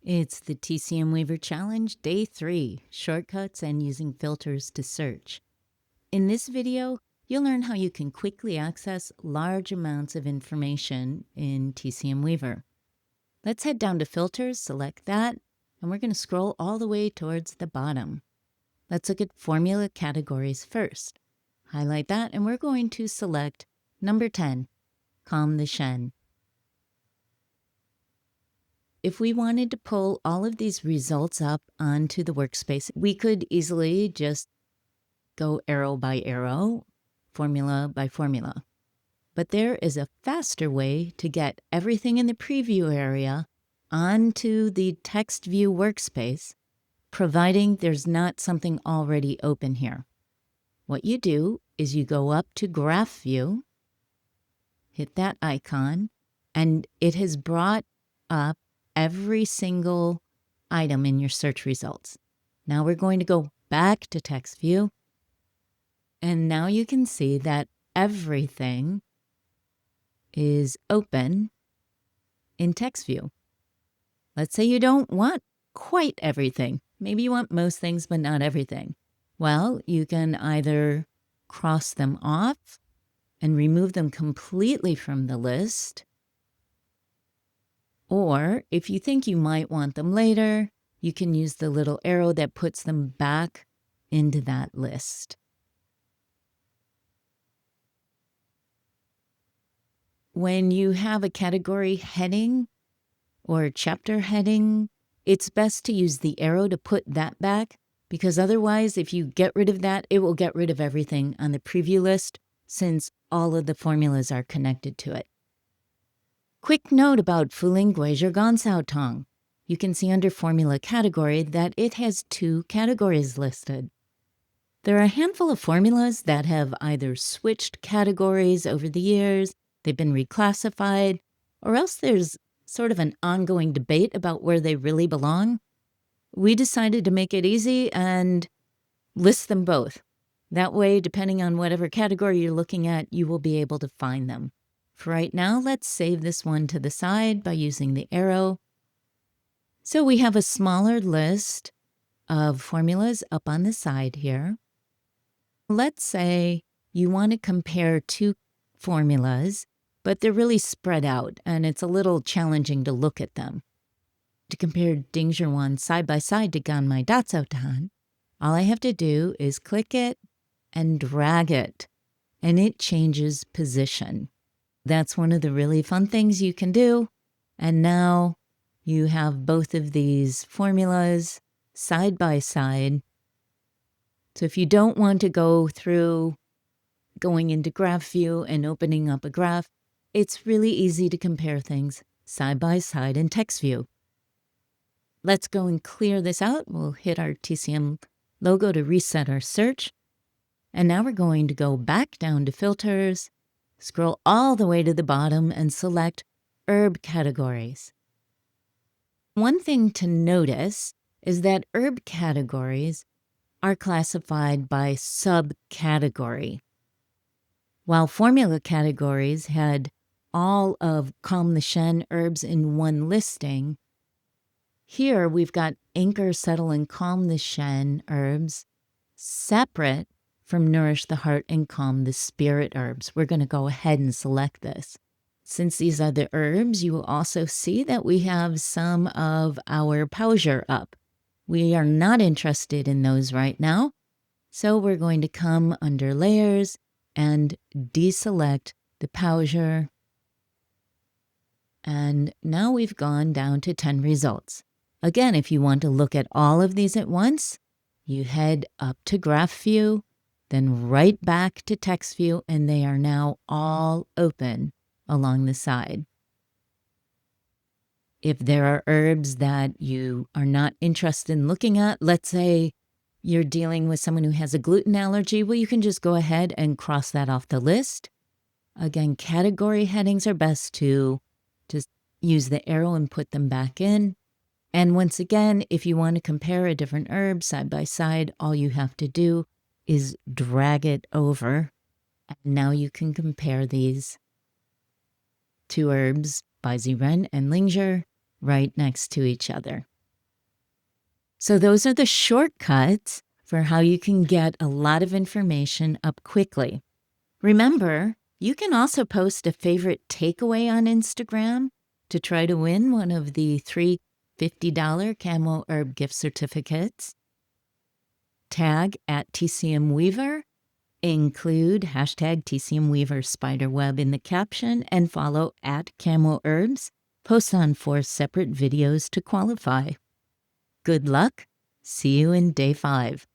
It's the TCM Weaver Challenge, Day 3, Shortcuts and Using Filters to Search. In this video, you'll learn how you can quickly access large amounts of information in TCM Weaver. Let's head down to Filters, select that, and we're going to scroll all the way towards the bottom. Let's look at Formula Categories first. Highlight that, and we're going to select number 10, Calm the Shen. If we wanted to pull all of these results up onto the workspace, we could easily just go arrow by arrow, formula by formula. But there is a faster way to get everything in the preview area onto the text view workspace, providing there's not something already open here. What you do is you go up to Graph View, hit that icon, and it has brought up every single item in your search results. Now we're going to go back to text view, and now you can see that everything is open in text view. Let's say you don't want quite everything. Maybe you want most things, but not everything. Well, you can either cross them off and remove them completely from the list, or if you think you might want them later, you can use the little arrow that puts them back into that list. When you have a category heading or chapter heading, it's best to use the arrow to put that back, because otherwise, if you get rid of that, it will get rid of everything on the preview list since all of the formulas are connected to it. Quick note about Fuling Guizhou Gansao Tong. You can see under Formula Category that it has 2 categories listed. There are a handful of formulas that have either switched categories over the years, they've been reclassified, or else there's sort of an ongoing debate about where they really belong. We decided to make it easy and list them both. That way, depending on whatever category you're looking at, you will be able to find them. For right now, let's save this one to the side by using the arrow. So we have a smaller list of formulas up on the side here. Let's say you want to compare 2 formulas, but they're really spread out and it's a little challenging to look at them. To compare Dingzhuan side by side to Ganmai Dacaotan, all I have to do is click it and drag it, and it changes position. That's one of the really fun things you can do. And now you have both of these formulas side by side. So if you don't want to go through going into Graph View and opening up a graph, it's really easy to compare things side by side in text view. Let's go and clear this out. We'll hit our TCM logo to reset our search. And now we're going to go back down to Filters, scroll all the way to the bottom and select herb categories. One thing to notice is that herb categories are classified by subcategory. While formula categories had all of Calm the Shen herbs in one listing, here we've got Anchor, Settle, and Calm the Shen herbs separate from Nourish the Heart and Calm the Spirit herbs. We're going to go ahead and select this. Since these are the herbs, you will also see that we have some of our Paozhi up. We are not interested in those right now, so we're going to come under Layers and deselect the Paozhi. And now we've gone down to 10 results. Again, if you want to look at all of these at once, you head up to Graph View, then right back to Text View, and they are now all open along the side. If there are herbs that you are not interested in looking at, let's say you're dealing with someone who has a gluten allergy, well, you can just go ahead and cross that off the list. Again, category headings are best to just use the arrow and put them back in. And once again, if you want to compare a different herb side by side, all you have to do is drag it over. And now you can compare these 2 herbs, Baiziren and Lingzhi, right next to each other. So those are the shortcuts for how you can get a lot of information up quickly. Remember, you can also post a favorite takeaway on Instagram to try to win one of the 3 $50 Camo Herb gift certificates. Tag at TCM Weaver, include hashtag TCM Weaver spiderweb in the caption, and follow at Camo Herbs. Post on 4 separate videos to qualify. Good luck. See you in day 5.